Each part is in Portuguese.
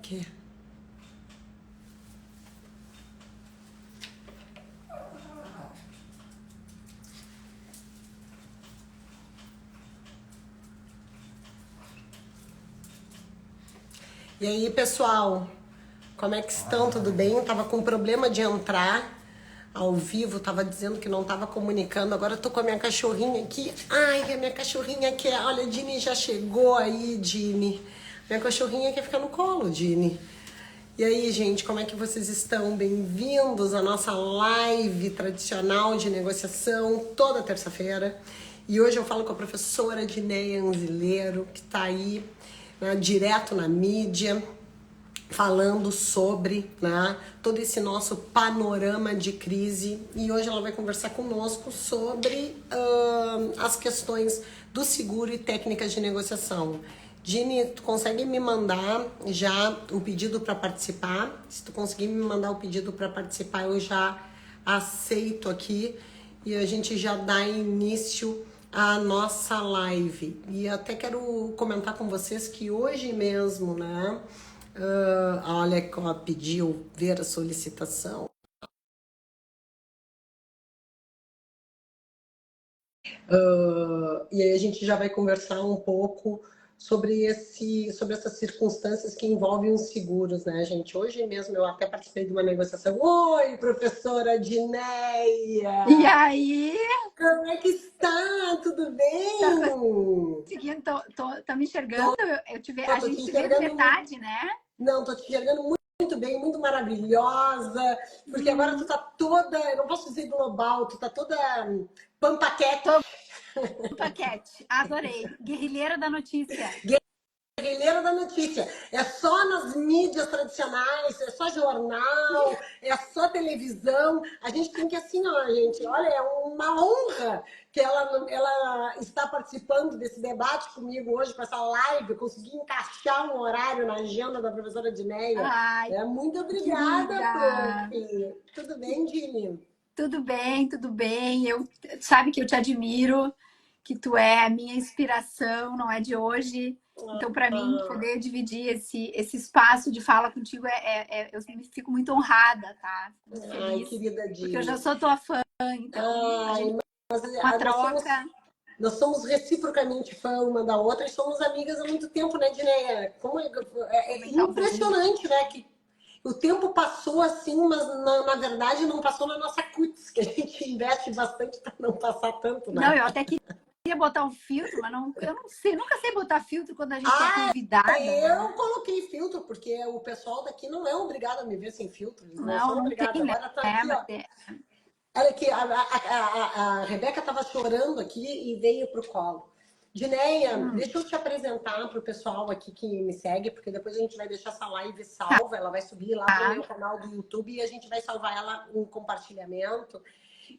Aqui. E aí, pessoal, como é que estão? Tudo bem? Tava com problema de entrar ao vivo, tava dizendo que não tava comunicando. Agora eu tô com a minha cachorrinha aqui. Ai, a minha cachorrinha quer. Olha, a Dini já chegou aí, Dini. Minha cachorrinha quer ficar no colo, Dini. E aí, gente, como é que vocês estão? Bem-vindos à nossa live tradicional de negociação, toda terça-feira. E hoje eu falo com a professora Dineia Anzileiro, que está aí, né, direto na mídia, falando sobre, né, todo esse nosso panorama de crise. E hoje ela vai conversar conosco sobre as questões do seguro e técnicas de negociação. Dini, tu consegue me mandar já o pedido para participar? Se tu conseguir me mandar o pedido para participar, eu já aceito aqui e a gente já dá início à nossa live. E até quero comentar com vocês que hoje mesmo, né? Olha que ela pediu ver a solicitação. E aí a gente já vai conversar um pouco sobre essas circunstâncias que envolvem os seguros, né, gente? Hoje mesmo eu até participei de uma negociação. Oi, professora Dineia! E aí? Como é que está? Tudo bem? Seguindo, tô me enxergando? A Tô te gente se vê de enxergando muito. metade, né? Não, tô te enxergando muito bem, muito maravilhosa, porque agora tu tá toda, eu não posso dizer global, tu tá toda pampaquete. Paquete, adorei. Guerrilheira da notícia. Guerrilheira da notícia. É só nas mídias tradicionais, é só jornal, é só televisão. A gente tem que assim, ó, gente, olha, é uma honra que ela está participando desse debate comigo hoje, com essa live. Eu consegui encaixar um horário na agenda da professora Dineia. Ai, Muito obrigada, querida. prof. Tudo bem, Dini? Tudo bem, tudo bem. Sabe que eu te admiro, que tu é a minha inspiração, não é de hoje. Então, para mim, poder dividir esse espaço de fala contigo, eu fico muito honrada, tá? Fico muito Ai, feliz. querida Dini. Porque eu já sou tua fã, então Ai, uma troca. Nós somos reciprocamente fã uma da outra e somos amigas há muito tempo, né, Dineia? É impressionante, né? Que o tempo passou assim, mas na verdade não passou na nossa cutis, que a gente investe bastante para não passar tanto, né? Não, eu até queria botar um filtro, mas eu não sei, nunca sei botar filtro quando a gente é convidada. Eu coloquei filtro, porque o pessoal daqui não é obrigado a me ver sem filtro. Eles não são obrigados. Tem, né? Agora tá aqui, ó. Olha aqui, a Rebeca estava chorando aqui e veio pro colo. Dineia, deixa eu te apresentar para o pessoal aqui que me segue, porque depois a gente vai deixar essa live salva, ela vai subir lá para o meu canal do YouTube e a gente vai salvar ela em compartilhamento.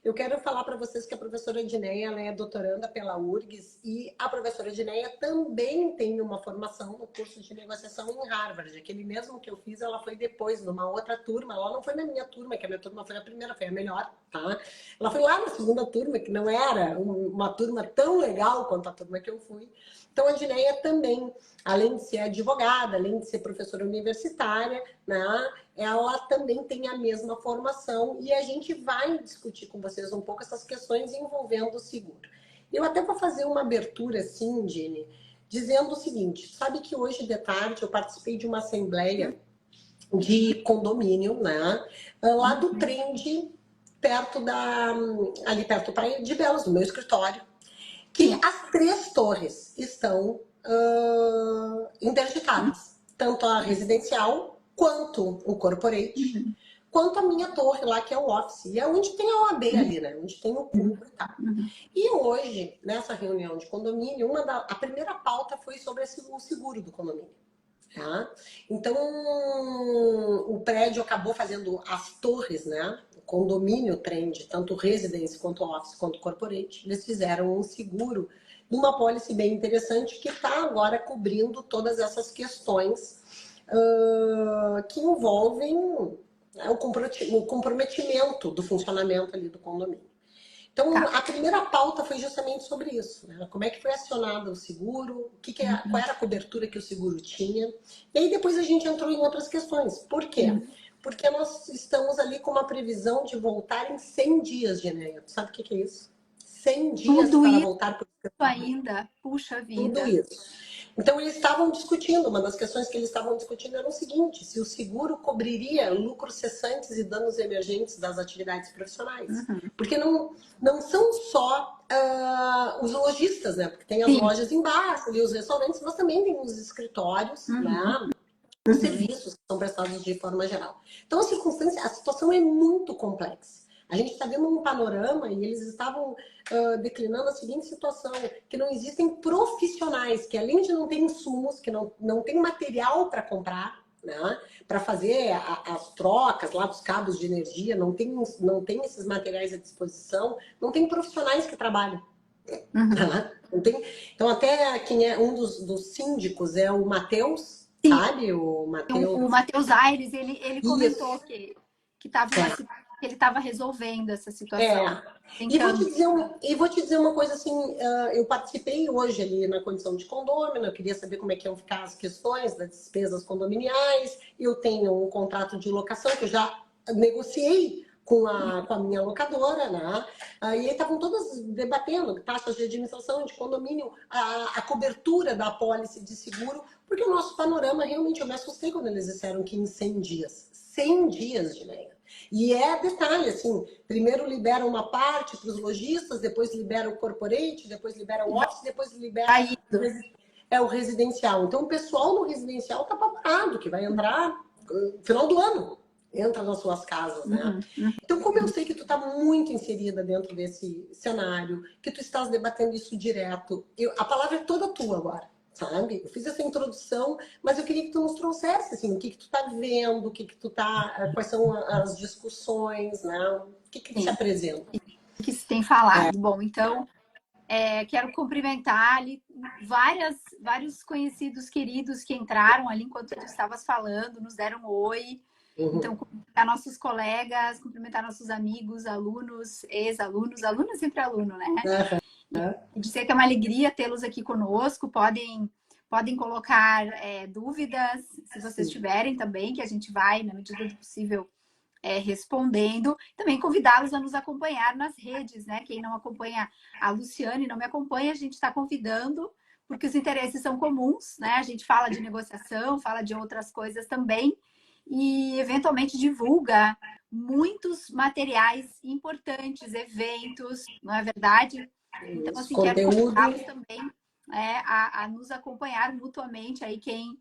Eu quero falar para vocês que a professora Dineia, ela é doutoranda pela URGS e a professora Dineia também tem uma formação no curso de negociação em Harvard. Aquele mesmo que eu fiz, ela foi depois, numa outra turma. Ela não foi na minha turma, que a minha turma foi a primeira, foi a melhor, tá? Ela foi lá na segunda turma, que não era uma turma tão legal quanto a turma que eu fui. Então, a Dineia também, além de ser advogada, além de ser professora universitária, né, ela também tem a mesma formação e a gente vai discutir com vocês um pouco essas questões envolvendo o seguro. Eu até vou fazer uma abertura assim, Dini, dizendo o seguinte, sabe que hoje de tarde eu participei de uma assembleia de condomínio, né, lá do Trend, ali perto de Belas, do meu escritório, que as 3 torres estão interditadas. Tanto a residencial, quanto o corporate, quanto a minha torre lá, que é o office. E é onde tem a OAB ali, né? Onde tem o público e tal. E hoje, nessa reunião de condomínio, a primeira pauta foi sobre o seguro do condomínio. Tá? Então, o prédio acabou fazendo as torres, né? O condomínio Trend, tanto residence, quanto office, quanto corporate, eles fizeram um seguro numa pólice bem interessante que está agora cobrindo todas essas questões que envolvem o comprometimento do funcionamento ali do condomínio. Então, Tá. a primeira pauta foi justamente sobre isso, né? Como é que foi acionado o seguro, qual era a cobertura que o seguro tinha. E aí depois a gente entrou em outras questões. Por quê? Uhum. Porque nós estamos ali com uma previsão de voltar em 100 dias, Geneia. Tu sabe o que é isso? 100 dias Tudo para isso voltar para o escritório. ainda, puxa Tudo vida. isso. Então, eles estavam discutindo, uma das questões que eles estavam discutindo era o seguinte: se o seguro cobriria lucros cessantes e danos emergentes das atividades profissionais. Uhum. Porque não são só os lojistas, né? Porque tem as Sim. lojas embaixo, ali, os restaurantes, mas também tem os escritórios, Uhum. né? Os Uhum. serviços que são prestados de forma geral. Então, a situação é muito complexa. A gente está vendo um panorama e eles estavam declinando a seguinte situação, que não existem profissionais, que além de não ter insumos, que não tem material para comprar, né, para fazer as trocas lá dos cabos de energia, não tem esses materiais à disposição, não tem profissionais que trabalham. Uhum. Tá? Não tem... Então, até quem é um dos síndicos é o Matheus, Sim, sabe? O o Matheus. Matheus Aires, ele comentou Isso. que tava É. que ele estava resolvendo essa É. situação, E vou te tentando. dizer, vou te dizer uma coisa assim, eu participei hoje ali na condição de condômino, eu queria saber como é que iam ficar as questões das despesas condominiais, eu tenho um contrato de locação que eu já negociei com a minha locadora, né? E aí estavam todas debatendo taxas de administração de condomínio, a cobertura da apólice de seguro, porque o nosso panorama realmente, eu me assustei quando eles disseram que em 100 dias. 100 dias, Gileia. E é detalhe, assim, primeiro libera uma parte para os lojistas, depois libera o corporate, depois libera o E vai office, depois libera indo. o residencial. Então, o pessoal no residencial está preparado, que vai entrar no final do ano, entra nas suas casas, né? Uhum. Uhum. Então, como eu sei que tu está muito inserida dentro desse cenário, que tu estás debatendo isso direto, a palavra é toda tua agora. Sabe? Eu fiz essa introdução, mas eu queria que tu nos trouxesse assim, o que tu tá vendo, quais são as discussões, né? O que te Sim, apresenta? o que se tem falado. Bom, então, quero cumprimentar ali vários conhecidos queridos que entraram ali enquanto tu estavas falando, nos deram um oi. Uhum. Então, cumprimentar nossos colegas, cumprimentar nossos amigos, alunos, ex-alunos, aluno é sempre aluno, né? Uhum. E dizer que é uma alegria tê-los aqui conosco. Podem colocar dúvidas, se vocês Sim. tiverem também, que a gente vai, na medida do possível, respondendo. Também convidá-los a nos acompanhar nas redes, né? Quem não acompanha a Luciane, não me acompanha, a gente está convidando, porque os interesses são comuns, né? A gente fala de negociação, fala de outras coisas também, e eventualmente divulga muitos materiais importantes, eventos, não é verdade? Então, Isso. assim, quero Conteúdo. convidá-los também a nos acompanhar mutuamente aí quem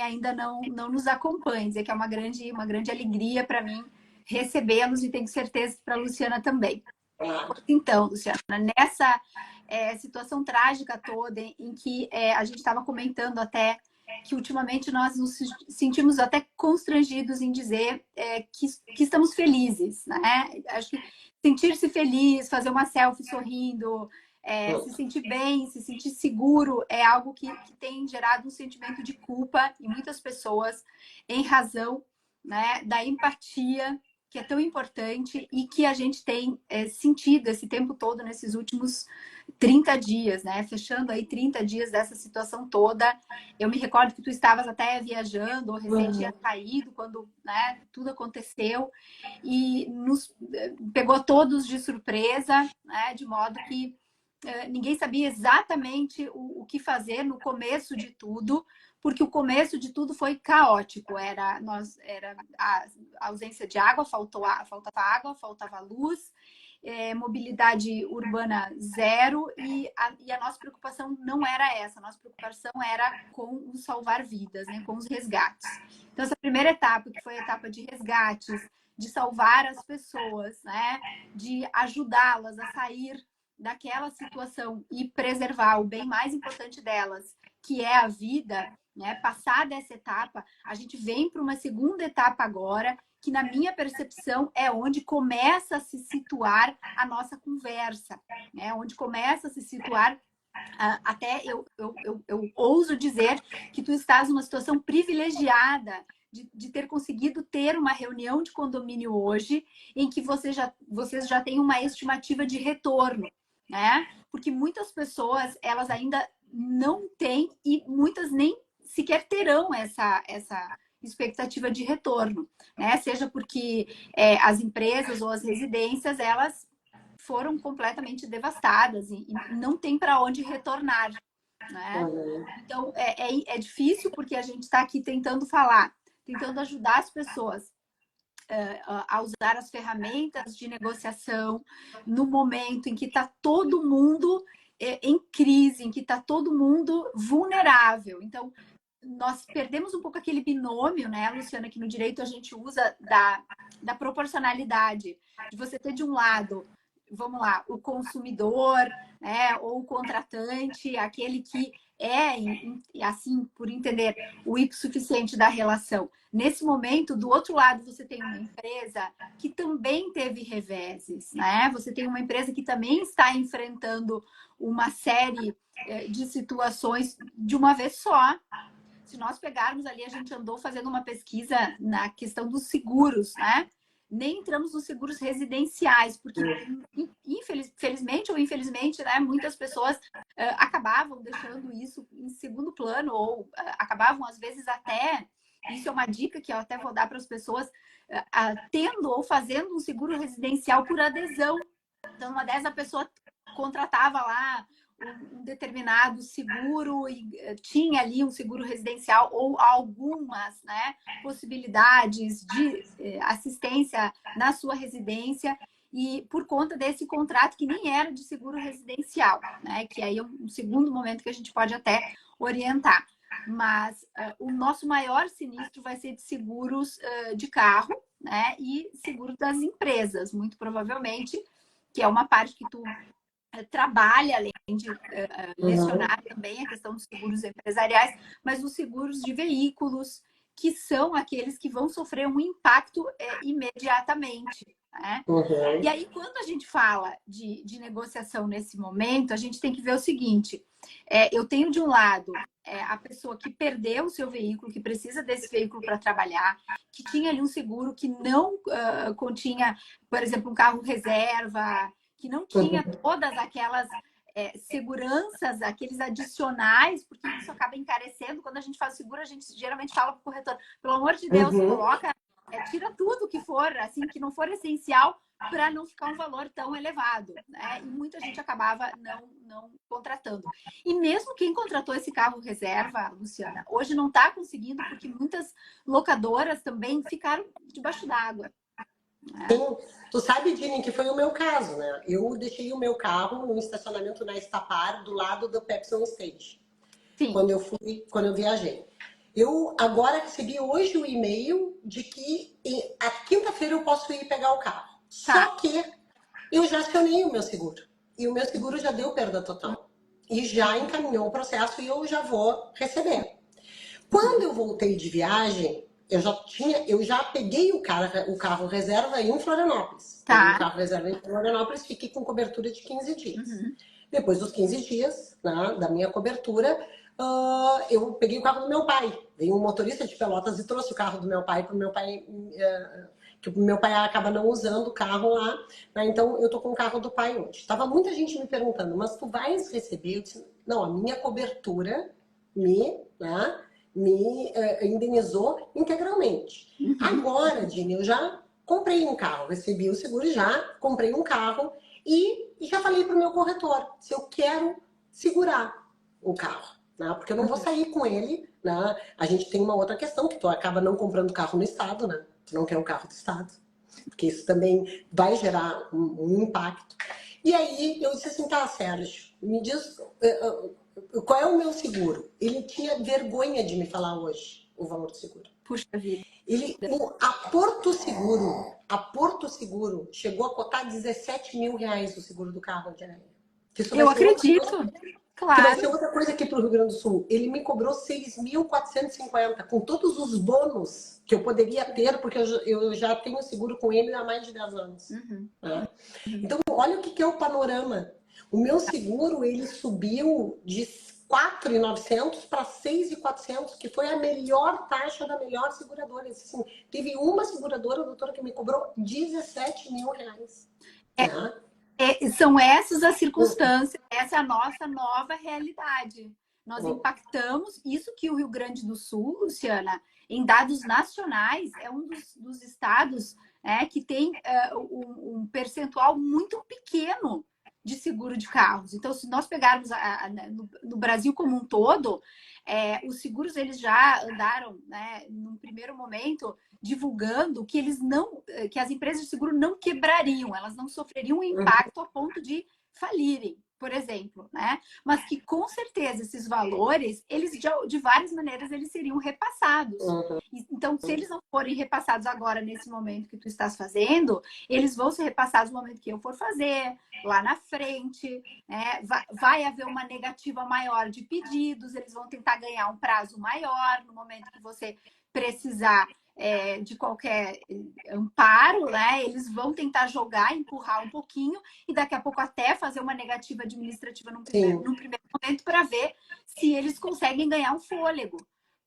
ainda não nos acompanha. Dizer que é uma grande alegria para mim recebê-los e tenho certeza que para a Luciana também. Claro. Então, Luciana, nessa situação trágica toda em que a gente estava comentando até que ultimamente nós nos sentimos até constrangidos em dizer que estamos felizes, né? Acho que sentir-se feliz, fazer uma selfie sorrindo, se sentir bem, se sentir seguro é algo que tem gerado um sentimento de culpa em muitas pessoas em razão, né, da empatia que é tão importante e que a gente tem sentido esse tempo todo nesses últimos 30 dias, né? Fechando aí 30 dias dessa situação toda. Eu me recordo que tu estavas até viajando, ou recém tinha saído quando, né, tudo aconteceu e nos pegou todos de surpresa, né? De modo que ninguém sabia exatamente o que fazer no começo de tudo, porque o começo de tudo foi caótico. Era a ausência de água, faltava água, faltava luz, mobilidade urbana zero, e a nossa preocupação não era essa. A nossa preocupação era com o salvar vidas, né, com os resgates. Então, essa primeira etapa, que foi a etapa de resgates, de salvar as pessoas, né, de ajudá-las a sair daquela situação e preservar o bem mais importante delas, que é a vida, né? Passada essa etapa, a gente vem para uma segunda etapa agora, que na minha percepção é onde começa a se situar a nossa conversa, né? Onde começa a se situar até eu ouso dizer que tu estás numa situação privilegiada de ter conseguido ter uma reunião de condomínio hoje em que vocês já têm uma estimativa de retorno, né? Porque muitas pessoas, elas ainda não têm e muitas nem sequer terão essa expectativa de retorno, né? Seja porque as empresas ou as residências, elas foram completamente devastadas e não tem para onde retornar, né? Então, é difícil porque a gente está aqui tentando falar, tentando ajudar as pessoas a usar as ferramentas de negociação no momento em que está todo mundo em crise, em que está todo mundo vulnerável. Então, nós perdemos um pouco aquele binômio, né, Luciana, que no direito a gente usa da proporcionalidade, de você ter de um lado, vamos lá, o consumidor, né, ou o contratante, aquele que assim, por entender, o hipossuficiente da relação. Nesse momento, do outro lado, você tem uma empresa que também teve reveses, né? Você tem uma empresa que também está enfrentando uma série de situações de uma vez só. Se nós pegarmos ali, a gente andou fazendo uma pesquisa na questão dos seguros, né? Nem entramos nos seguros residenciais, porque felizmente ou infelizmente, né, muitas pessoas acabavam deixando isso em segundo plano ou acabavam, às vezes, até, isso é uma dica que eu até vou dar para as pessoas, tendo ou fazendo um seguro residencial por adesão. Então, uma dessas, a pessoa contratava lá um determinado seguro e tinha ali um seguro residencial ou algumas, né, possibilidades de assistência na sua residência e por conta desse contrato que nem era de seguro residencial, né, que aí é um segundo momento que a gente pode até orientar. Mas o nosso maior sinistro vai ser de seguros de carro, né, e seguro das empresas, muito provavelmente, que é uma parte que tu trabalha, além de lecionar também a questão dos seguros empresariais, mas os seguros de veículos, que são aqueles que vão sofrer um impacto imediatamente, né? E aí, quando a gente fala de negociação nesse momento, a gente tem que ver o seguinte, eu tenho de um lado a pessoa que perdeu o seu veículo, que precisa desse veículo para trabalhar, que tinha ali um seguro que não continha, por exemplo, um carro reserva, que não tinha todas aquelas seguranças, aqueles adicionais, porque isso acaba encarecendo. Quando a gente faz seguro, a gente geralmente fala para o corretor, pelo amor de Deus, coloca, tira tudo que for, assim, que não for essencial, para não ficar um valor tão elevado, né? E muita gente acabava não contratando. E mesmo quem contratou esse carro reserva, Luciana, hoje não está conseguindo, porque muitas locadoras também ficaram debaixo d'água. Sim, tu sabe, Dini, que foi o meu caso, né? Eu deixei o meu carro no estacionamento na Estapar, do lado do Pepsi On Stage. Sim. Quando eu viajei. Eu agora recebi hoje o e-mail de que a quinta-feira eu posso ir pegar o carro. Tá. Só que eu já acionei o meu seguro. E o meu seguro já deu perda total. E já encaminhou o processo e eu já vou receber. Quando eu voltei de viagem, eu já peguei o carro reserva em Florianópolis. Tá. Peguei o carro reserva em Florianópolis, fiquei com cobertura de 15 dias. Depois dos 15 dias, né, da minha cobertura, eu peguei o carro do meu pai. Veio um motorista de Pelotas e trouxe o carro do meu pai para o meu pai, que o meu pai acaba não usando o carro lá, né? Então eu tô com o carro do pai hoje. Tava muita gente me perguntando, mas tu vais receber? Eu disse, não, a minha cobertura me indenizou integralmente. Agora, Dini, eu já comprei um carro, recebi o seguro já, comprei um carro e já falei para o meu corretor se eu quero segurar o carro, né? Porque eu não vou sair com ele, né? A gente tem uma outra questão, que tu acaba não comprando carro no estado, né? Tu não quer um carro do estado, porque isso também vai gerar um impacto. E aí eu disse assim, tá, Sérgio, me diz qual é o meu seguro? Ele tinha vergonha de me falar hoje o valor do seguro. Puxa vida. A Porto Seguro chegou a cotar 17 mil reais o seguro do carro de Janeiro. Eu acredito. Claro. Que vai ser outra coisa aqui para o Rio Grande do Sul. Ele me cobrou 6.450, com todos os bônus que eu poderia ter, porque eu já tenho seguro com ele há mais de 10 anos. Né? Então, olha o que é o panorama. O meu seguro, ele subiu de 4.900 para 6.400, que foi a melhor taxa da melhor seguradora. Assim, teve uma seguradora, doutora, que me cobrou 17 mil reais. Né? São essas as circunstâncias, essa é a nossa nova realidade. Nós impactamos, isso que o Rio Grande do Sul, Luciana, em dados nacionais, é um dos estados que tem um percentual muito pequeno de seguro de carros. Então, se nós pegarmos no Brasil como um todo, os seguros eles já andaram, né, num primeiro momento, divulgando que que as empresas de seguro não quebrariam, elas não sofreriam um impacto a ponto de falirem, por exemplo, né? Mas que com certeza esses valores, eles de várias maneiras eles seriam repassados. Então, se eles não forem repassados agora nesse momento que tu estás fazendo, eles vão ser repassados no momento que eu for fazer, lá na frente, né? Vai haver uma negativa maior de pedidos, eles vão tentar ganhar um prazo maior no momento que você precisar de qualquer amparo, né? Eles vão tentar jogar, empurrar um pouquinho e daqui a pouco até fazer uma negativa administrativa num primeiro momento para ver se eles conseguem ganhar um fôlego.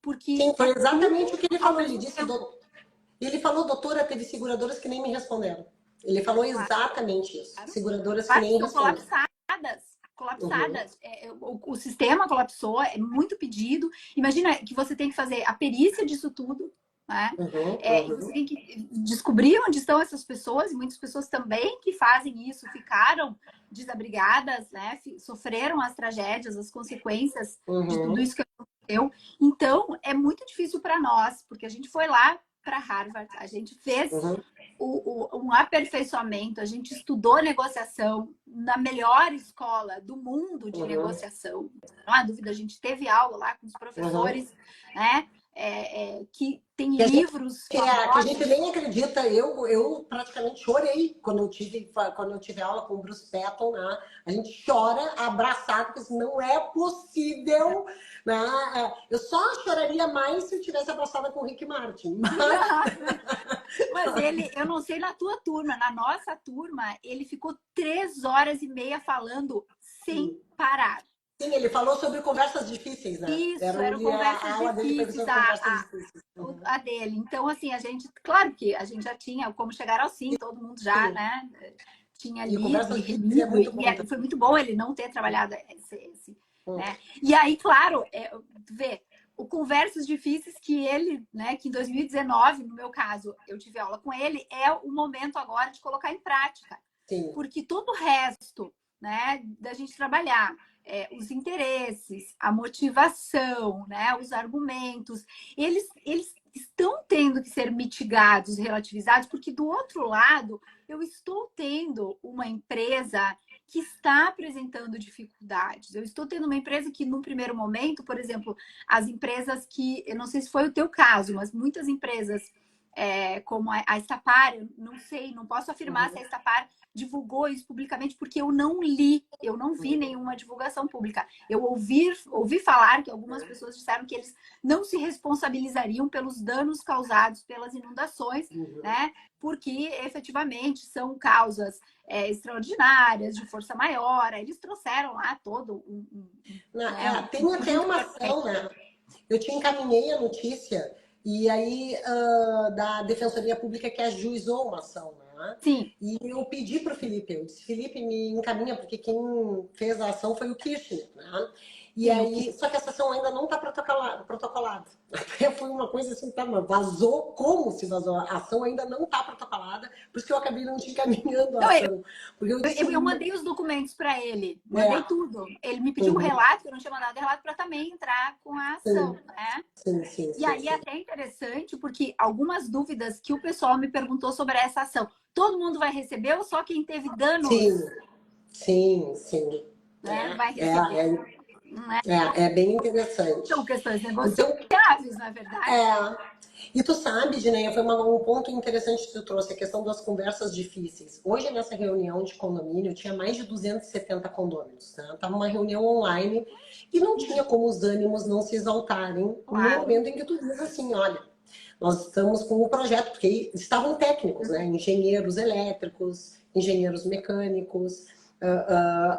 Porque sim, foi exatamente o que ele falou. Ele disse, ele falou, doutora, teve seguradoras que nem me responderam. Ele falou exatamente isso. Seguradoras que nem responderam. Colapsadas. O sistema colapsou, é muito pedido. Imagina que você tem que fazer a perícia disso tudo, né? E você tem que descobrir onde estão essas pessoas, e muitas pessoas também que fazem isso ficaram desabrigadas, né? Sofreram as tragédias, as consequências de tudo isso que aconteceu. Então, é muito difícil para nós, porque a gente foi lá para Harvard, a gente fez um aperfeiçoamento, a gente estudou negociação na melhor escola do mundo de negociação. Não há dúvida, a gente teve aula lá com os professores, né? Que tem livros. Que a gente nem acredita. Eu praticamente chorei quando eu tive aula com o Bruce Patton, né? A gente chora abraçado, porque não é possível, né? Eu só choraria mais se eu tivesse abraçada com o Rick Martin. Mas eu não sei na tua turma, na nossa turma, ele ficou 3h30 falando sem parar. Sim, ele falou sobre conversas difíceis, né? Isso, eram conversas difíceis, a dele. Então, assim, a gente, claro que a gente já tinha como chegar ao sim, todo mundo já, né? Tinha lido e relido, e foi muito bom ele não ter trabalhado esse né? E aí, claro, vê, o Conversas Difíceis que ele, né, que em 2019, no meu caso, eu tive aula com ele, é o momento agora de colocar em prática. Sim. Porque todo o resto, né, da gente trabalhar, os interesses, a motivação, né, os argumentos, eles estão tendo que ser mitigados, relativizados, porque do outro lado, eu estou tendo uma empresa que está apresentando dificuldades. Eu estou tendo uma empresa que, num primeiro momento, por exemplo, as empresas que, eu não sei se foi o teu caso, mas muitas empresas, como a Estapar, eu não sei, não posso afirmar se a Estapar divulgou isso publicamente, porque eu não li, eu não vi nenhuma divulgação pública. Eu ouvi falar que algumas pessoas disseram que eles não se responsabilizariam pelos danos causados pelas inundações, né? Porque efetivamente são causas extraordinárias, de força maior. Eles trouxeram lá todo tem até uma ação, né? Eu te encaminhei a notícia, e aí da Defensoria Pública que ajuizou uma ação, né? Sim. E eu pedi para o Felipe, eu disse, Felipe, me encaminha, porque quem fez a ação foi o Kirchner, né? E aí, só que essa ação ainda não está protocolada. Até foi uma coisa assim, vazou como se vazou. A ação ainda não está protocolada, por isso que eu acabei não te encaminhando a ação. Porque eu mandei os documentos para ele, mandei tudo. Ele me pediu um relato, que eu não tinha mandado relato, para também entrar com a ação, né? Sim. E aí é até interessante, porque algumas dúvidas que o pessoal me perguntou sobre essa ação. Todo mundo vai receber ou só quem teve danos? Sim. Né? Vai receber. É bem interessante. São questões negociáveis, na verdade. E tu sabe, Dineia, foi um ponto interessante que tu trouxe, a questão das conversas difíceis. Hoje, nessa reunião de condomínio, tinha mais de 270 condôminos. Né? Tava uma reunião online e não tinha como os ânimos não se exaltarem no momento em que tu diz assim, olha, nós estamos com o projeto, porque estavam técnicos, né? Engenheiros elétricos, engenheiros mecânicos,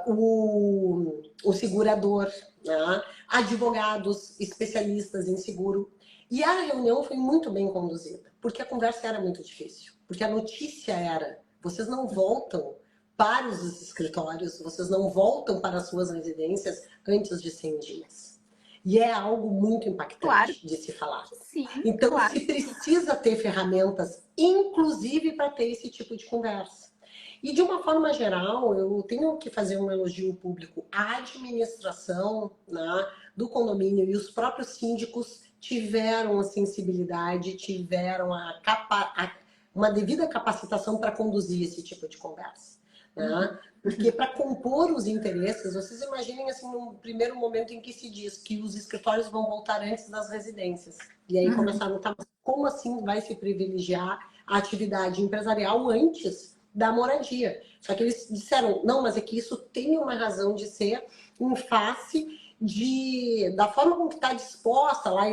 o segurador, né? Advogados especialistas em seguro. E a reunião foi muito bem conduzida, porque a conversa era muito difícil. Porque a notícia era, vocês não voltam para os escritórios, vocês não voltam para as suas residências antes de 100 dias. E é algo muito impactante de se falar. Sim, então, claro. se precisa ter ferramentas, inclusive para ter esse tipo de conversa. E de uma forma geral, eu tenho que fazer um elogio público à administração, né, do condomínio, e os próprios síndicos tiveram a sensibilidade, tiveram uma devida capacitação para conduzir esse tipo de conversa. Né? Porque para compor os interesses, vocês imaginem assim, no primeiro momento em que se diz que os escritórios vão voltar antes das residências. E aí começaram a notar, como assim vai se privilegiar a atividade empresarial antes da moradia? Só que eles disseram, não, mas é que isso tem uma razão de ser em face da forma como está disposta lá,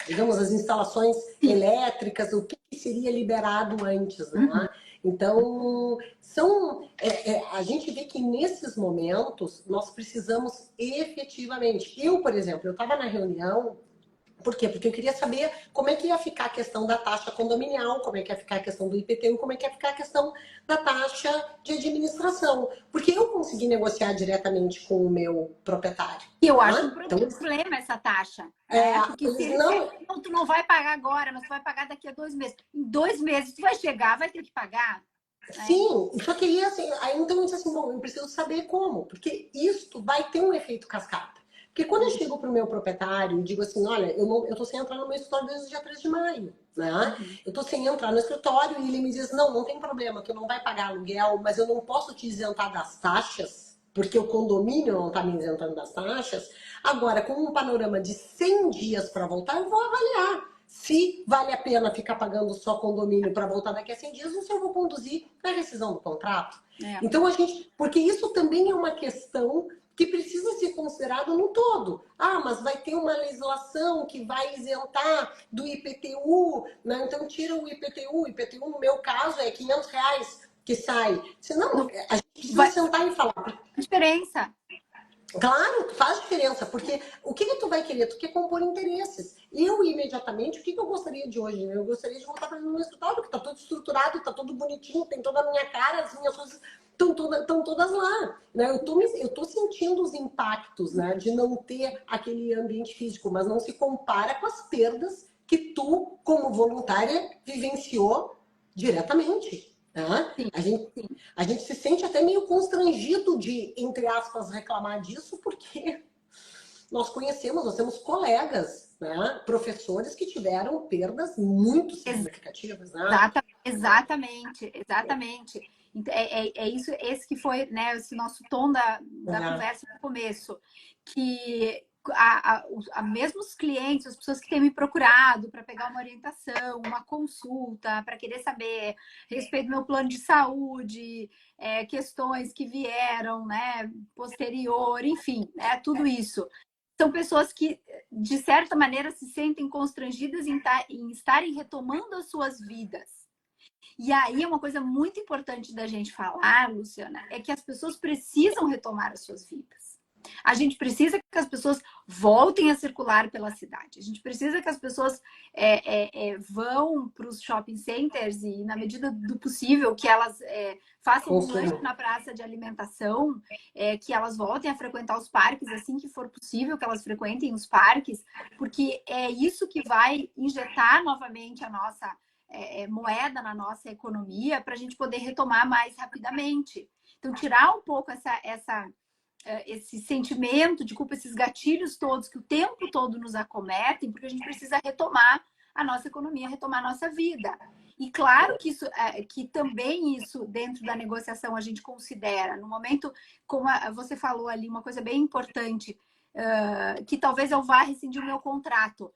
digamos, as instalações elétricas, o que seria liberado antes, né? Então, a gente vê que nesses momentos nós precisamos efetivamente. Eu, por exemplo, eu estava na reunião. Por quê? Porque eu queria saber como é que ia ficar a questão da taxa condominial, como é que ia ficar a questão do IPTU, como é que ia ficar a questão da taxa de administração. Porque eu consegui negociar diretamente com o meu proprietário. E eu acho um problema essa taxa. Porque se ele não, tu não vai pagar agora, mas tu vai pagar daqui a 2 meses. Em 2 meses tu vai chegar, vai ter que pagar. Sim, só que assim, aí então eu disse assim, bom, eu preciso saber como, porque isto vai ter um efeito cascata. Porque quando eu chego para o meu proprietário e digo assim, olha, eu estou sem entrar no meu escritório desde o dia 3 de maio, né? Eu estou sem entrar no escritório e ele me diz, não tem problema, que eu não vai pagar aluguel, mas eu não posso te isentar das taxas, porque o condomínio não está me isentando das taxas. Agora, com um panorama de 100 dias para voltar, eu vou avaliar se vale a pena ficar pagando só condomínio para voltar daqui a 100 dias ou se eu vou conduzir a rescisão do contrato. Então, porque isso também é uma questão que precisa ser considerado no todo. Mas vai ter uma legislação que vai isentar do IPTU, né? Então tira o IPTU. O IPTU, no meu caso, é R$500 que sai. Senão, a gente precisa sentar e falar. Diferença. Claro, faz diferença, porque o que tu vai querer? Tu quer compor interesses. Eu, imediatamente, o que eu gostaria de hoje? Eu gostaria de voltar para o meu escritório, que está todo estruturado, está todo bonitinho, tem toda a minha cara, as minhas coisas estão todas lá. Né? Eu tô sentindo os impactos, né, de não ter aquele ambiente físico, mas não se compara com as perdas que tu, como voluntária, vivenciou diretamente. A gente se sente até meio constrangido de, entre aspas, reclamar disso, porque nós temos colegas, né, professores que tiveram perdas muito significativas. Né? Exatamente. É isso, esse que foi, né, esse nosso tom da conversa no começo, que mesmo os clientes, as pessoas que têm me procurado para pegar uma orientação, uma consulta, para querer saber a respeito do meu plano de saúde, questões que vieram, né, posterior, enfim, tudo isso. São pessoas que, de certa maneira, se sentem constrangidas em estarem retomando as suas vidas. E aí, uma coisa muito importante da gente falar, Luciana, é que as pessoas precisam retomar as suas vidas. A gente precisa que as pessoas voltem a circular pela cidade. A gente precisa que as pessoas vão para os shopping centers e, na medida do possível, que elas façam um lanche na praça de alimentação, que elas voltem a frequentar os parques assim que for possível, que elas frequentem os parques, porque é isso que vai injetar novamente a nossa moeda na nossa economia para a gente poder retomar mais rapidamente. Então, tirar um pouco esse sentimento de culpa, esses gatilhos todos que o tempo todo nos acometem, porque a gente precisa retomar a nossa economia, retomar a nossa vida. E claro que que também isso dentro da negociação a gente considera, no momento, como você falou ali, uma coisa bem importante, que talvez eu vá rescindir o meu contrato.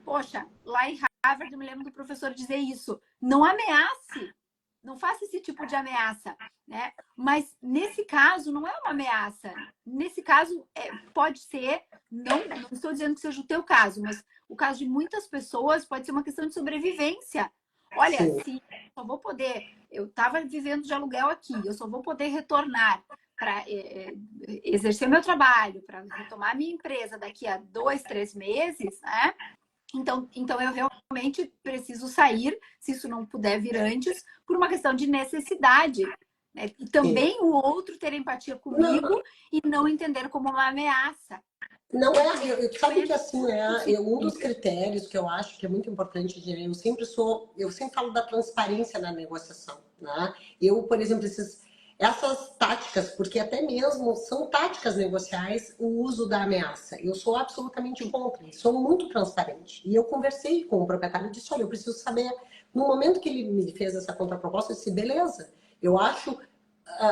Poxa, lá em Harvard eu me lembro do professor dizer isso, não ameace. Não faça esse tipo de ameaça, né? Mas nesse caso não é uma ameaça. Nesse caso pode ser, não estou dizendo que seja o teu caso, mas o caso de muitas pessoas pode ser uma questão de sobrevivência. Olha, se só vou poder eu estava vivendo de aluguel aqui, eu só vou poder retornar para exercer meu trabalho, para retomar minha empresa daqui a 2, 3 meses, né? Então eu realmente preciso sair, se isso não puder vir antes, por uma questão de necessidade. Né? E também o outro ter empatia comigo e não entender como uma ameaça. Não é, sabe que assim, um dos critérios que eu acho que é muito importante, eu sempre falo da transparência na negociação, né? Eu, por exemplo, essas táticas, porque até mesmo são táticas negociais, o uso da ameaça. Eu sou absolutamente contra, sou muito transparente. E eu conversei com o proprietário e disse, olha, eu preciso saber, no momento que ele me fez essa contraproposta, eu disse, beleza, eu acho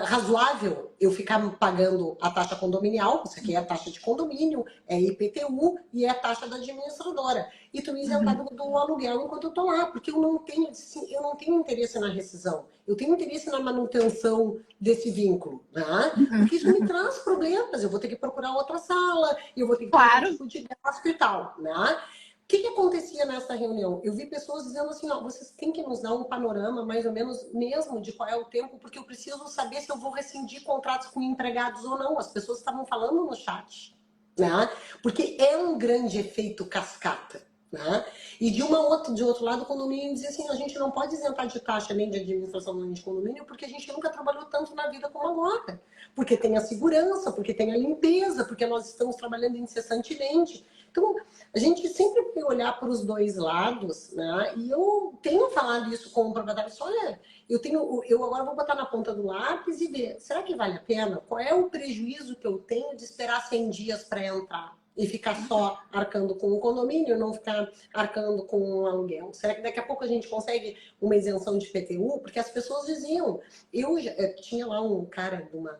razoável eu ficar pagando a taxa condominial, isso aqui é a taxa de condomínio, é IPTU e é a taxa da administradora. E tu me isentar do aluguel enquanto eu tô lá, porque eu não tenho interesse na rescisão, eu tenho interesse na manutenção desse vínculo, né? Porque isso me traz problemas, eu vou ter que procurar outra sala, eu vou ter que ter outro tipo de gasto e tal, né? O que acontecia nessa reunião? Eu vi pessoas dizendo assim, ó, vocês têm que nos dar um panorama mais ou menos mesmo de qual é o tempo, porque eu preciso saber se eu vou rescindir contratos com empregados ou não. As pessoas estavam falando no chat, né? Porque é um grande efeito cascata, né? E de outro lado, o condomínio dizia assim, a gente não pode isentar de taxa nem de administração nem de condomínio, porque a gente nunca trabalhou tanto na vida como agora. Porque tem a segurança, porque tem a limpeza, porque nós estamos trabalhando incessantemente. Então, a gente sempre tem que olhar para os dois lados, né? E eu tenho falado isso com o proprietário, olha, eu agora vou botar na ponta do lápis e ver, será que vale a pena? Qual é o prejuízo que eu tenho de esperar 100 dias para entrar e ficar só arcando com o condomínio, não ficar arcando com o aluguel? Será que daqui a pouco a gente consegue uma isenção de PTU? Porque as pessoas diziam, eu tinha lá um cara de uma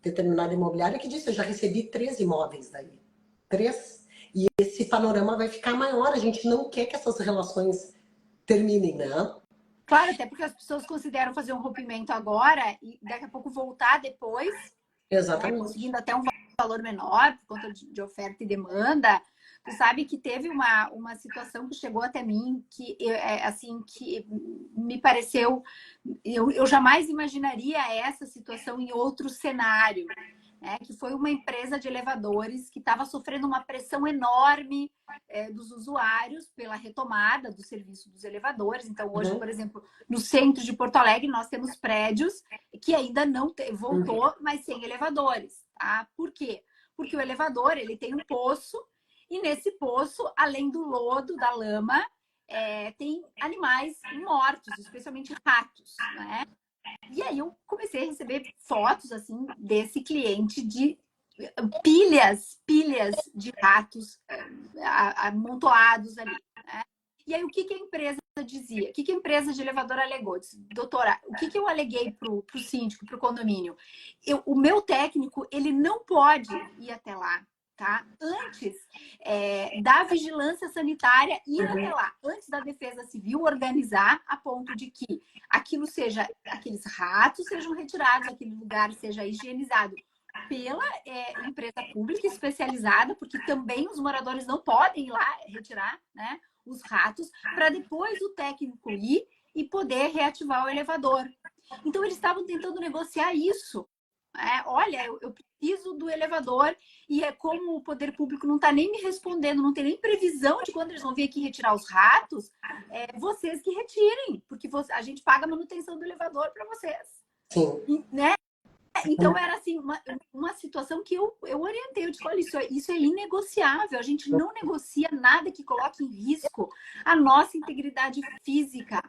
determinada imobiliária que disse, eu já recebi 3 imóveis daí. 3. E esse panorama vai ficar maior. A gente não quer que essas relações terminem, né? Claro, até porque as pessoas consideram fazer um rompimento agora e daqui a pouco voltar depois. Exatamente. Né, conseguindo até um valor menor por conta de oferta e demanda. Tu sabe que teve uma situação que chegou até mim que, assim, que me pareceu... Eu jamais imaginaria essa situação em outro cenário. Né, que foi uma empresa de elevadores que estava sofrendo uma pressão enorme dos usuários pela retomada do serviço dos elevadores. Então, hoje, por exemplo, no centro de Porto Alegre, nós temos prédios que ainda não voltou, mas sem elevadores. Tá? Por quê? Porque o elevador ele tem um poço e nesse poço, além do lodo, da lama, tem animais mortos, especialmente ratos, né? E aí eu comecei a receber fotos assim desse cliente de pilhas de ratos amontoados ali. Né? E aí o que a empresa dizia? O que a empresa de elevador alegou? Disse, doutora, o que eu aleguei para o síndico, para o condomínio? O meu técnico, ele não pode ir até lá. Tá? Antes da vigilância sanitária ir até lá, antes da defesa civil organizar a ponto de que aqueles ratos sejam retirados, aquele lugar seja higienizado pela empresa pública especializada, porque também os moradores não podem ir lá retirar, né, os ratos, para depois o técnico ir e poder reativar o elevador. Então eles estavam tentando negociar isso. Olha, eu preciso do elevador e como o poder público não está nem me respondendo, não tem nem previsão de quando eles vão vir aqui retirar os ratos, vocês que retirem, porque a gente paga a manutenção do elevador para vocês. Sim. Né? Então era assim, uma situação que eu orientei, eu disse, olha, isso é inegociável, a gente não negocia nada que coloque em risco a nossa integridade física,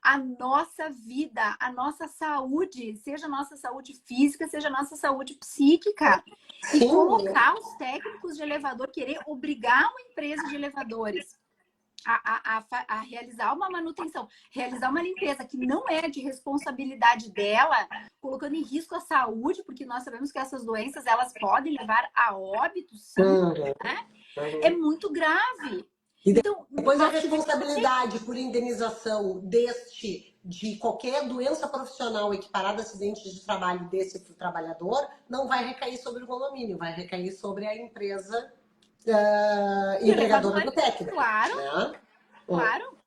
a nossa vida, a nossa saúde, seja a nossa saúde física, seja a nossa saúde psíquica. Sim. E colocar os técnicos de elevador, querer obrigar uma empresa de elevadores a realizar uma manutenção, realizar uma limpeza que não é de responsabilidade dela, colocando em risco a saúde, porque nós sabemos que essas doenças elas podem levar a óbito, sim, né? É muito grave. E depois a responsabilidade por indenização de qualquer doença profissional equiparada a acidente de trabalho desse trabalhador não vai recair sobre o condomínio, vai recair sobre a empresa empregadora do técnico. Claro, né? Claro.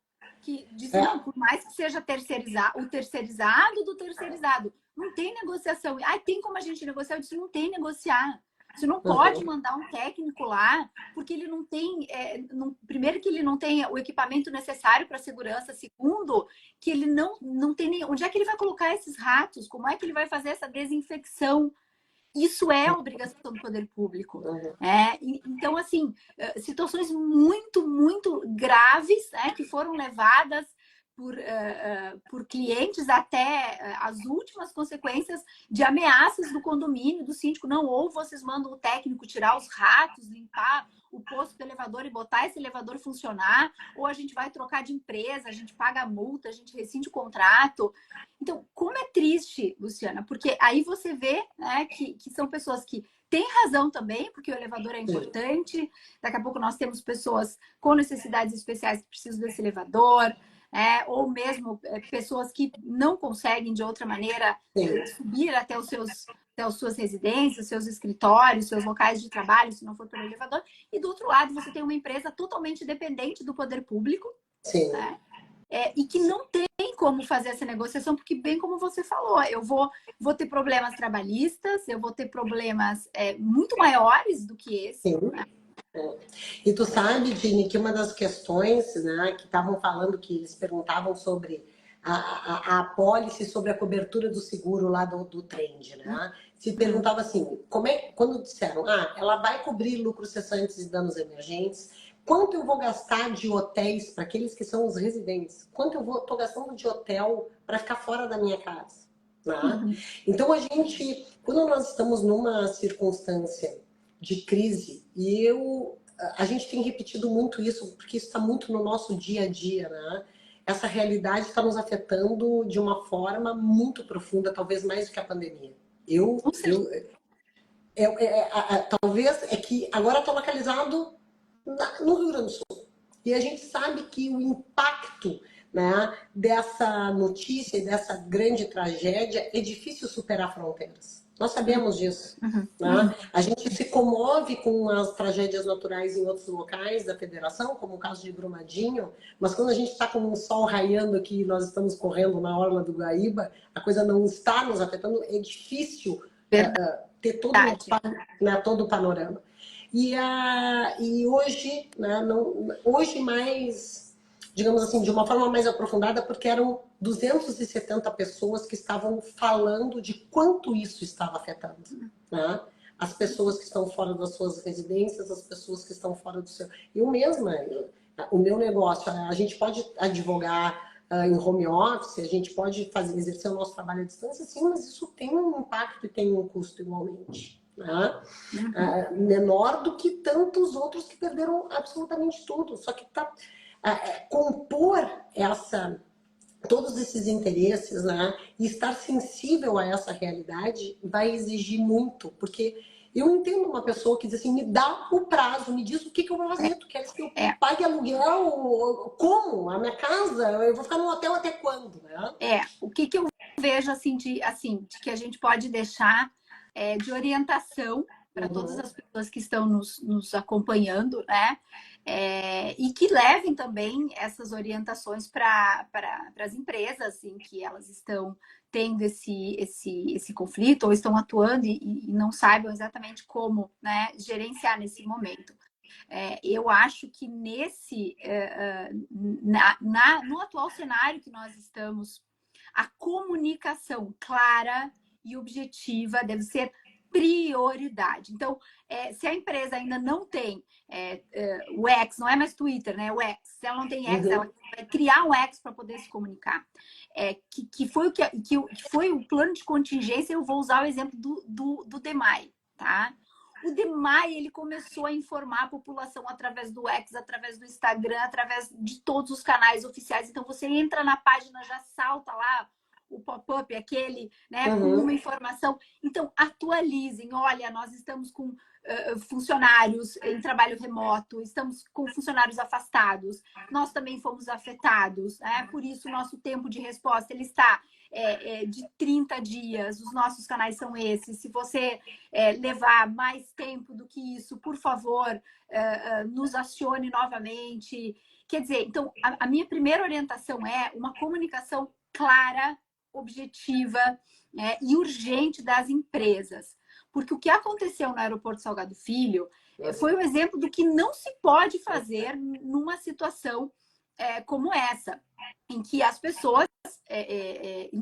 que disse, não, por mais que seja terceirizado, o terceirizado do terceirizado, não tem negociação. Tem como a gente negociar? Eu disse, não tem negociar. Você não pode mandar um técnico lá, porque ele não tem... primeiro que ele não tem o equipamento necessário para segurança. Segundo, que ele não tem nem... Onde é que ele vai colocar esses ratos? Como é que ele vai fazer essa desinfecção? Isso é a obrigação do poder público. Então, assim, situações muito, muito graves, que foram levadas por clientes até as últimas consequências de ameaças do condomínio, do síndico. Não, ou vocês mandam o técnico tirar os ratos, limpar o posto do elevador e botar esse elevador funcionar, ou a gente vai trocar de empresa, a gente paga a multa, a gente rescinde o contrato. Então, como é triste, Luciana, porque aí você vê, né, que são pessoas que têm razão também, porque o elevador é importante. Daqui a pouco nós temos pessoas com necessidades especiais que precisam desse elevador, ou mesmo pessoas que não conseguem de outra maneira subir até as suas residências, seus escritórios, seus locais de trabalho, se não for pelo elevador. E do outro lado, você tem uma empresa totalmente dependente do poder público, né? E que não tem como fazer essa negociação, porque bem como você falou, eu vou ter problemas trabalhistas, eu vou ter problemas muito maiores do que esse. Né? E tu sabe, Dini, que uma das questões, né, que estavam falando, que eles perguntavam sobre a apólice, sobre a cobertura do seguro lá do Trend, né? Se perguntava assim, quando disseram, ela vai cobrir lucros cessantes e danos emergentes, quanto eu vou gastar de hotéis para aqueles que são os residentes? Quanto eu estou gastando de hotel para ficar fora da minha casa? Né? Então, quando nós estamos numa circunstância de crise, e a gente tem repetido muito isso, porque isso está muito no nosso dia a dia, né? Essa realidade está nos afetando de uma forma muito profunda, talvez mais do que a pandemia. Talvez é que agora está localizado no Rio Grande do Sul. E a gente sabe que o impacto, né, dessa notícia e dessa grande tragédia é difícil superar fronteiras. Nós sabemos disso. Né? A gente se comove com as tragédias naturais em outros locais da federação, como o caso de Brumadinho, mas quando a gente está com um sol raiando aqui e nós estamos correndo na orla do Guaíba, a coisa não está nos afetando, é difícil ter todo o panorama. E hoje, né, hoje mais, digamos assim, de uma forma mais aprofundada, porque eram 270 pessoas que estavam falando de quanto isso estava afetando. Né? As pessoas que estão fora das suas residências, as pessoas que estão fora do seu... Eu mesma, o meu negócio, a gente pode advogar em home office, a gente pode exercer o nosso trabalho à distância, sim, mas isso tem um impacto e tem um custo igualmente. Né? Menor do que tantos outros que perderam absolutamente tudo. Só que compor todos esses interesses, né, e estar sensível a essa realidade vai exigir muito, porque eu entendo uma pessoa que diz assim, me dá o prazo, me diz o que eu vou fazer, tu queres que eu pague aluguel, como? A minha casa, eu vou ficar no hotel até quando? Né? O que eu vejo assim, de que a gente pode deixar de orientação para todas as pessoas que estão nos acompanhando, né? E que levem também essas orientações para as empresas em que elas estão tendo esse conflito ou estão atuando e não saibam exatamente como, né, gerenciar nesse momento. Eu acho que no atual cenário que nós estamos, a comunicação clara e objetiva deve ser prioridade. Então, se a empresa ainda não tem o X, não é mais Twitter, né? O X. Se ela não tem X, ela vai criar um X para poder se comunicar. Que foi o plano de contingência. Eu vou usar o exemplo do DEMAI, tá? O DEMAI, ele começou a informar a população através do X, através do Instagram, através de todos os canais oficiais. Então, você entra na página, já salta lá o pop-up, aquele, né, com uma informação. Então, atualizem. Olha, nós estamos com funcionários em trabalho remoto, estamos com funcionários afastados, nós também fomos afetados, né? Por isso o nosso tempo de resposta ele está de 30 dias, os nossos canais são esses. Se você levar mais tempo do que isso, por favor, nos acione novamente. Quer dizer, então, a minha primeira orientação é uma comunicação clara, objetiva, e urgente das empresas. Porque o que aconteceu no aeroporto Salgado Filho foi um exemplo do que não se pode fazer numa situação como essa, em que as pessoas,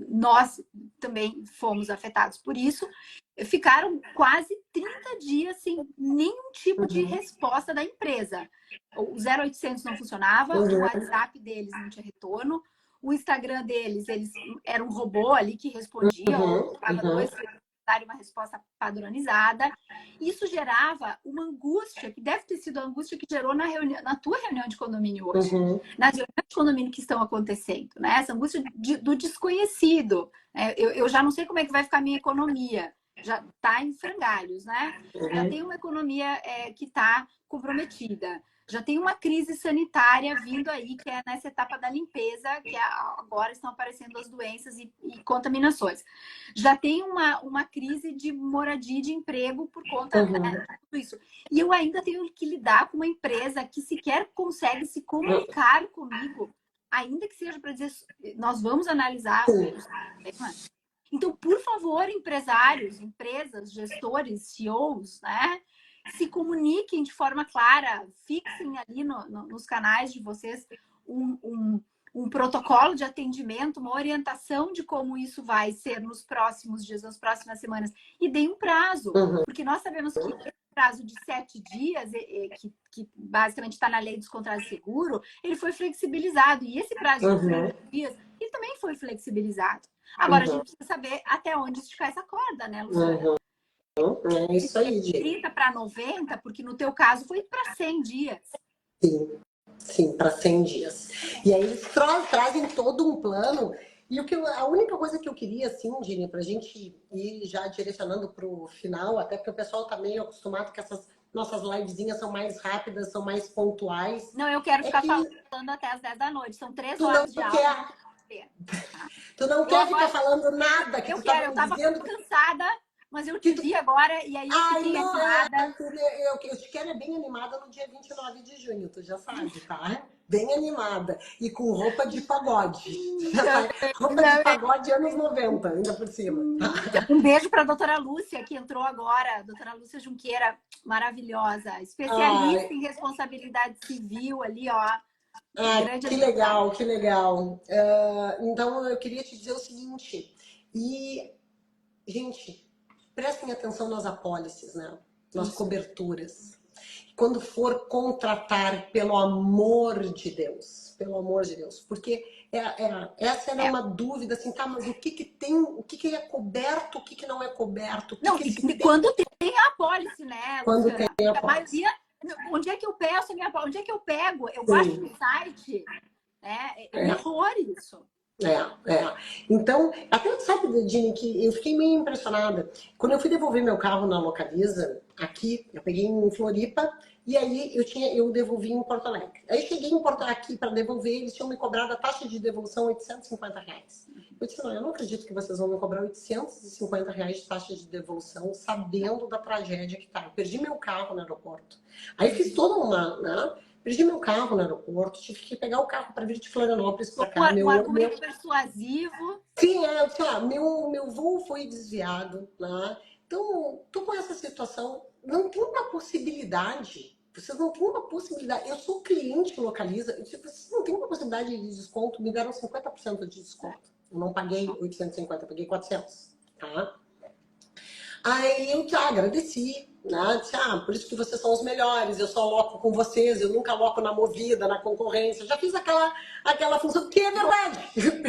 nós também fomos afetados por isso, ficaram quase 30 dias sem nenhum tipo de resposta da empresa. O 0800 não funcionava, o WhatsApp deles não tinha retorno, o Instagram deles, eles era um robô ali que respondia, ou dava dois uma resposta padronizada. Isso gerava uma angústia, que deve ter sido a angústia que gerou na tua reunião de condomínio hoje, nas reuniões de condomínio que estão acontecendo, né? Essa angústia do desconhecido. Eu já não sei como é que vai ficar a minha economia, já está em frangalhos, né? Já tem uma economia que está comprometida. Já tem uma crise sanitária vindo aí, que é nessa etapa da limpeza, que agora estão aparecendo as doenças e contaminações. Já tem uma crise de moradia e de emprego por conta de tudo isso. E eu ainda tenho que lidar com uma empresa que sequer consegue se comunicar comigo, ainda que seja para dizer, nós vamos analisar o problema. Então, por favor, empresários, empresas, gestores, CEOs, né? Se comuniquem de forma clara, fixem ali nos canais de vocês um protocolo de atendimento, uma orientação de como isso vai ser nos próximos dias, nas próximas semanas, e deem um prazo, porque nós sabemos que esse prazo de 7 dias, que basicamente está na lei dos contratos de seguro, ele foi flexibilizado, e esse prazo de 30 dias, ele também foi flexibilizado. Agora, a gente precisa saber até onde esticar essa corda, né, Luciana? É isso aí, gente. 30 para 90, porque no teu caso foi para 100 dias. Sim, para 100 dias. E aí eles trazem todo um plano. E a única coisa que eu queria, assim, Dini, para a gente ir já direcionando para o final, até porque o pessoal está meio acostumado que essas nossas livezinhas são mais rápidas, são mais pontuais. Não, eu quero ficar falando até as 10 da noite. São 3 horas de aula. Tu não quer ficar falando nada que eu tu quero, eu estava estava cansada, mas eu te vi agora e aí eu fiquei animada. Eu te quero bem animada no dia 29 de junho, tu já sabe, tá? Bem animada. E com roupa de pagode. Roupa de pagode anos 90, ainda por cima. Um beijo para a doutora Lúcia, que entrou agora. Doutora Lúcia Junqueira, maravilhosa. Especialista em responsabilidade civil ali, ó. Que legal, que legal. Então, eu queria te dizer o seguinte. Gente, prestem atenção nas apólices, né? Nas coberturas. Quando for contratar, pelo amor de Deus, porque essa era uma dúvida, assim, tá, mas o que tem, o que é coberto, o que não é coberto? Quando tem a apólice, né, quando tem a maioria, onde é que eu peço a minha apólice? Onde é que eu pego? Eu baixo no site, né? É um horror isso. Então, até sabe, Dini, que eu fiquei meio impressionada. Quando eu fui devolver meu carro na Localiza, aqui, eu peguei em Floripa, e aí eu devolvi em Porto Alegre. Aí cheguei aqui para devolver, eles tinham me cobrado a taxa de devolução R$850. Eu disse, não, eu não acredito que vocês vão me cobrar R$850 de taxa de devolução, sabendo da tragédia que tá. Eu perdi meu carro no aeroporto. Aí fiz toda uma, né? Perdi meu carro no aeroporto, tive que pegar o carro para vir de Florianópolis para cá. Um argumento persuasivo. Sim, meu voo foi desviado, né? Então, tô com essa situação. Não tem uma possibilidade. Vocês não têm uma possibilidade. Eu sou cliente Localiza. Vocês não têm uma possibilidade de desconto. Me deram 50% de desconto. Eu não paguei 850, eu paguei 400, tá? Aí eu te agradeci, né? Disse, por isso que vocês são os melhores, eu só aloco com vocês, eu nunca aloco na Movida, na concorrência. Já fiz aquela função, que é verdade.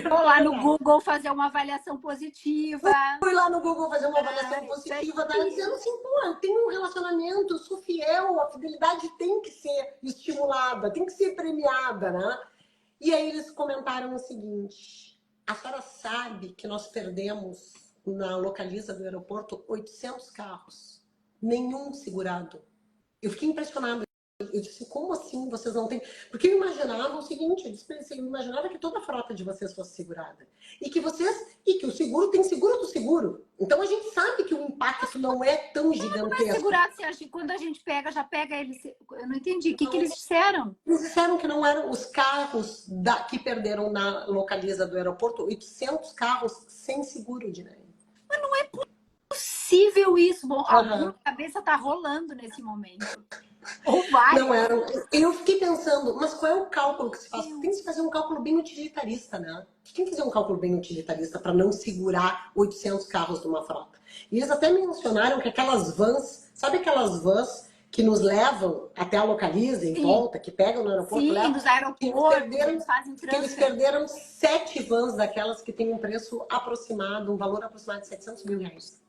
Vou lá no Google fazer uma avaliação positiva. Fui lá no Google fazer uma avaliação positiva, dizendo assim, pô, eu tenho um relacionamento, eu sou fiel, a fidelidade tem que ser estimulada, tem que ser premiada, né? E aí eles comentaram o seguinte, a senhora sabe que nós perdemos na Localiza do aeroporto 800 carros. Nenhum segurado. Eu fiquei impressionada. Eu disse, como assim vocês não têm? Porque eu imaginava o seguinte, eu imaginava que toda a frota de vocês fosse segurada. E que o seguro tem seguro do seguro. Então a gente sabe que o impacto não é tão Não é gigantesco. segurado, você acha que quando a gente pega, já pega eles. Eu não entendi. O que eles disseram? Eles disseram que não eram os carros que perderam na localiza do aeroporto, 800 carros sem seguro, Dinei. Mas não é possível isso. Bom, alguma Uhum. cabeça tá rolando nesse momento. Ou várias. Não eram. Eu fiquei pensando, mas qual é o cálculo que se faz? Tem que se fazer um cálculo bem utilitarista, né? Tem que fazer um cálculo bem utilitarista para não segurar 800 carros de uma frota. E eles até mencionaram que aquelas vans, sabe aquelas vans que nos levam até a localiza e volta, que pegam no aeroporto, sim, levam, dos aeroportos, eles fazem que eles transfer. perderam 7 vans daquelas que têm um preço aproximado, um valor aproximado de 700 mil reais.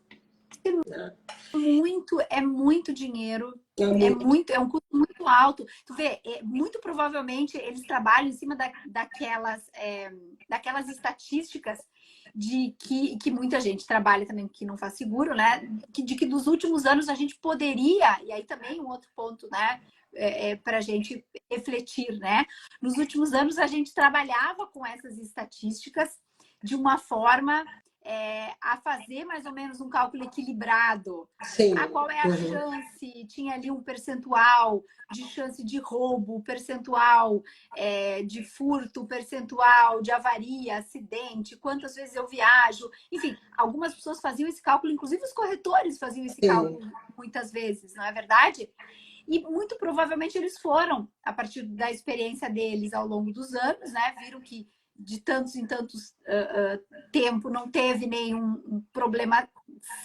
Né? É muito dinheiro, É é um custo muito alto. Tu vê, muito provavelmente eles trabalham em cima daquelas estatísticas de que muita gente trabalha também que não faz seguro, né? De que dos últimos anos a gente poderia, e aí também um outro ponto, né? Para a gente refletir, né? Nos últimos anos a gente trabalhava com essas estatísticas de uma forma a fazer mais ou menos um cálculo equilibrado. Sim. Qual é a chance? Tinha ali um percentual de chance de roubo, percentual de furto, percentual de avaria, acidente, quantas vezes eu viajo. Enfim, algumas pessoas faziam esse cálculo, inclusive os corretores faziam esse cálculo muitas vezes, não é verdade? E muito provavelmente eles foram, a partir da experiência deles ao longo dos anos, né? Viram que de tantos em tantos tempo não teve nenhum problema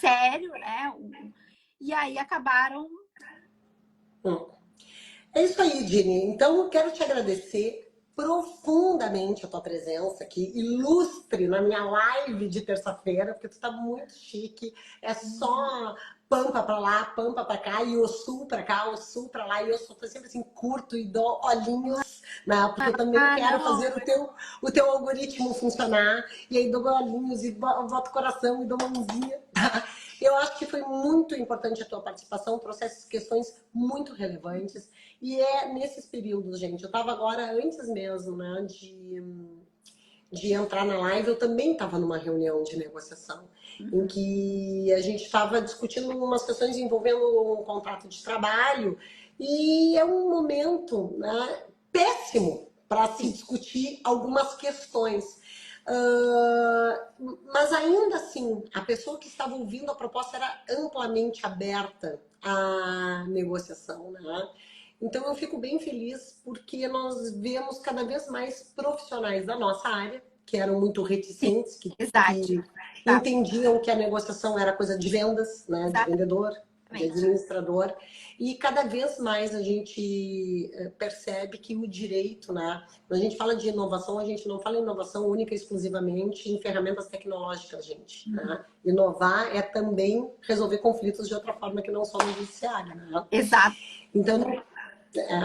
sério, né? E aí acabaram. É isso aí, Dini. Então, eu quero te agradecer profundamente a tua presença aqui, ilustre na minha live de terça-feira, porque tu tá muito chique. É só pampa pra lá, pampa pra cá, e o sul pra cá, o sul pra lá, e eu tô sempre assim, curto e dou olhinhos, né? Porque eu também quero fazer o teu algoritmo funcionar, e aí dou olhinhos e boto coração e dou mãozinha. Eu acho que foi muito importante a tua participação, trouxe questões muito relevantes. E é nesses períodos, gente. Eu estava agora, antes mesmo, né, de entrar na live, eu também estava numa reunião de negociação, em que a gente estava discutindo umas questões envolvendo um contrato de trabalho, e é um momento, né, péssimo para se discutir algumas questões. Mas ainda assim, a pessoa que estava ouvindo a proposta era amplamente aberta à negociação, né? Então eu fico bem feliz porque nós vemos cada vez mais profissionais da nossa área que eram muito reticentes, que entendiam que a negociação era coisa de vendas, né? De vendedor, de administrador, e cada vez mais a gente percebe que o direito, né? Quando a gente fala de inovação, a gente não fala em inovação única e exclusivamente em ferramentas tecnológicas, gente. Né? Inovar é também resolver conflitos de outra forma que não só no judiciário, né? Exato. Então,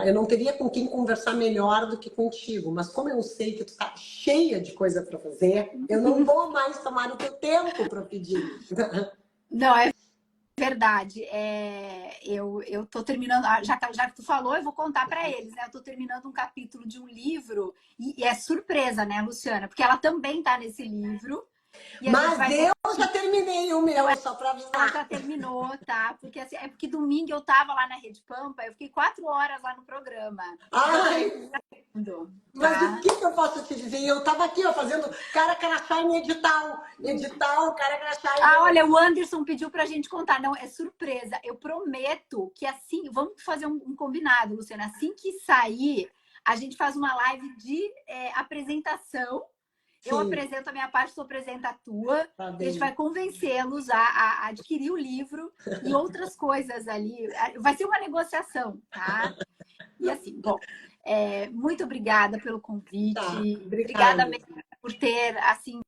eu não teria com quem conversar melhor do que contigo, mas como eu sei que tu tá cheia de coisa para fazer, eu não vou mais tomar o teu tempo para pedir. Não, é verdade. Eu tô terminando, já que tu falou, eu vou contar para eles, né? Eu tô terminando um capítulo de um livro e é surpresa, né, Luciana? Porque ela também tá nesse livro. Mas eu já terminei o meu, só para avisar. Ela já terminou, tá? Porque assim, porque domingo eu tava lá na Rede Pampa, eu fiquei 4 horas lá no programa. Ai! Mas tá? o que eu posso te dizer? Eu tava aqui, ó, fazendo cara crachá em edital, cara crachá em... Olha, o Anderson pediu pra gente contar. Não, é surpresa. Eu prometo que assim, vamos fazer um combinado, Luciana. Assim que sair, a gente faz uma live de apresentação. Eu apresento a minha parte, tu apresenta a tua. A gente vai convencê-los a adquirir o livro e outras coisas ali. Vai ser uma negociação, tá? E assim, bom, muito obrigada pelo convite. Tá, obrigada mesmo por ter, assim,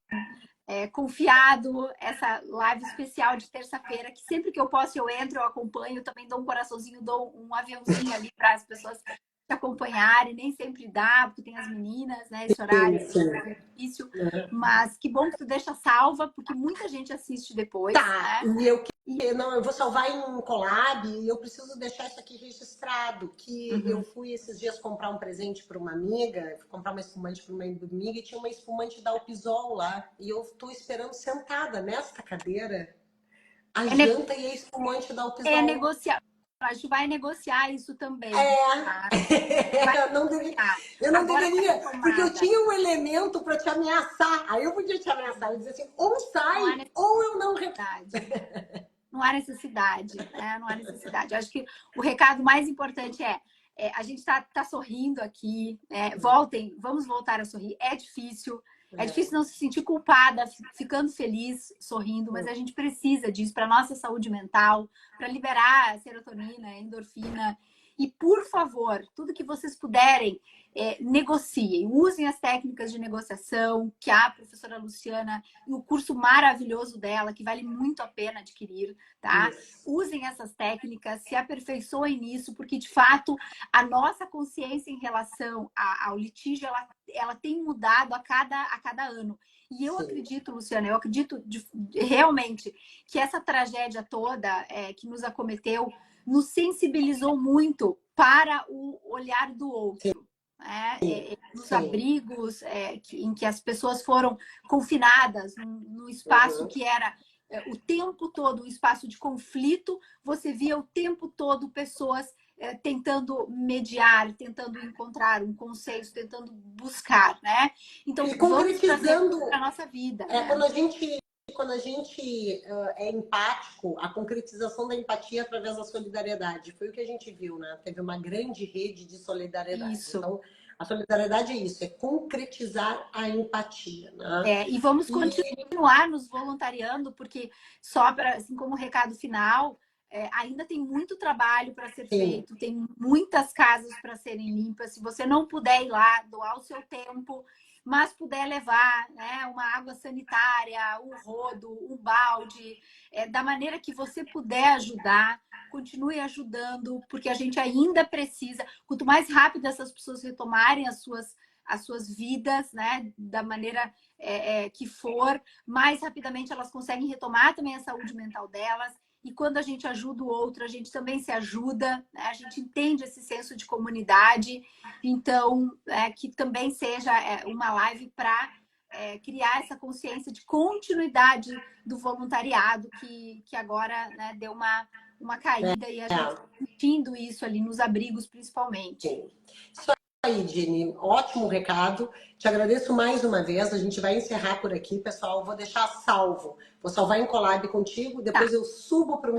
confiado essa live especial de terça-feira, que sempre que eu posso eu entro, eu acompanho, também dou um coraçãozinho, dou um aviãozinho ali para as pessoas te acompanhar e nem sempre dá, porque tem as meninas, né? Esse horário é difícil. Mas que bom que tu deixa salva, porque muita gente assiste depois. Tá, Né? eu vou salvar em um collab e eu preciso deixar isso aqui registrado, que eu fui esses dias comprar um presente para uma amiga, fui comprar uma espumante para uma amiga e tinha uma espumante da Alpisol lá. E eu tô esperando sentada nesta cadeira a janta e a espumante da Alpisol. É negociar. A gente vai negociar isso também. Tá? Eu não deveria, porque eu tinha um elemento para te ameaçar. Aí eu podia te ameaçar, eu dizer assim, ou sai, ou eu não... Não há necessidade, né? Não há necessidade. Eu acho que o recado mais importante a gente tá sorrindo aqui, voltem, vamos voltar a sorrir. É difícil não se sentir culpada, ficando feliz, sorrindo, mas a gente precisa disso para nossa saúde mental, para liberar serotonina, endorfina. E, por favor, tudo que vocês puderem, negociem. Usem as técnicas de negociação que a professora Luciana, o curso maravilhoso dela, que vale muito a pena adquirir, tá? Usem essas técnicas, se aperfeiçoem nisso, porque, de fato, a nossa consciência em relação ao litígio, ela tem mudado a cada ano. E eu acredito, Luciana, realmente realmente que essa tragédia toda que nos acometeu nos sensibilizou muito para o olhar do outro. Nos abrigos em que as pessoas foram confinadas num espaço que era o tempo todo um espaço de conflito, você via o tempo todo pessoas tentando mediar, tentando encontrar um consenso, tentando buscar, né? Então, vamos trazer para a nossa vida. Né? Quando a gente é empático, a concretização da empatia através da solidariedade. Foi o que a gente viu, né? Teve uma grande rede de solidariedade. Isso. Então, a solidariedade é isso, é concretizar a empatia. Né? E vamos continuar nos voluntariando, porque assim como recado final, ainda tem muito trabalho para ser feito, tem muitas casas para serem limpas. Se você não puder ir lá, doar o seu tempo, mas puder levar, né, uma água sanitária, um rodo, um balde, da maneira que você puder ajudar, continue ajudando, porque a gente ainda precisa, quanto mais rápido essas pessoas retomarem as suas vidas, né, da maneira que for, mais rapidamente elas conseguem retomar também a saúde mental delas. E quando a gente ajuda o outro, a gente também se ajuda, né? A gente entende esse senso de comunidade. Então, que também seja uma live para criar essa consciência de continuidade do voluntariado, que agora, né, deu uma caída e a gente está sentindo isso ali nos abrigos, principalmente. Isso aí, Jenny. Ótimo recado. Te agradeço mais uma vez. A gente vai encerrar por aqui, pessoal. Vou deixar salvo. Vou salvar em collab contigo. Depois eu subo para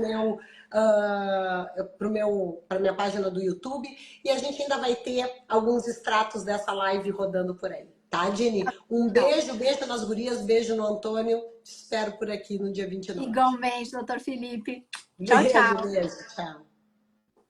minha página do YouTube. E a gente ainda vai ter alguns extratos dessa live rodando por aí. Tá, Jenny? Um beijo nas gurias, beijo no Antônio. Te espero por aqui no dia 29. Igualmente, doutor Felipe. Tchau, tchau. Beijo, tchau.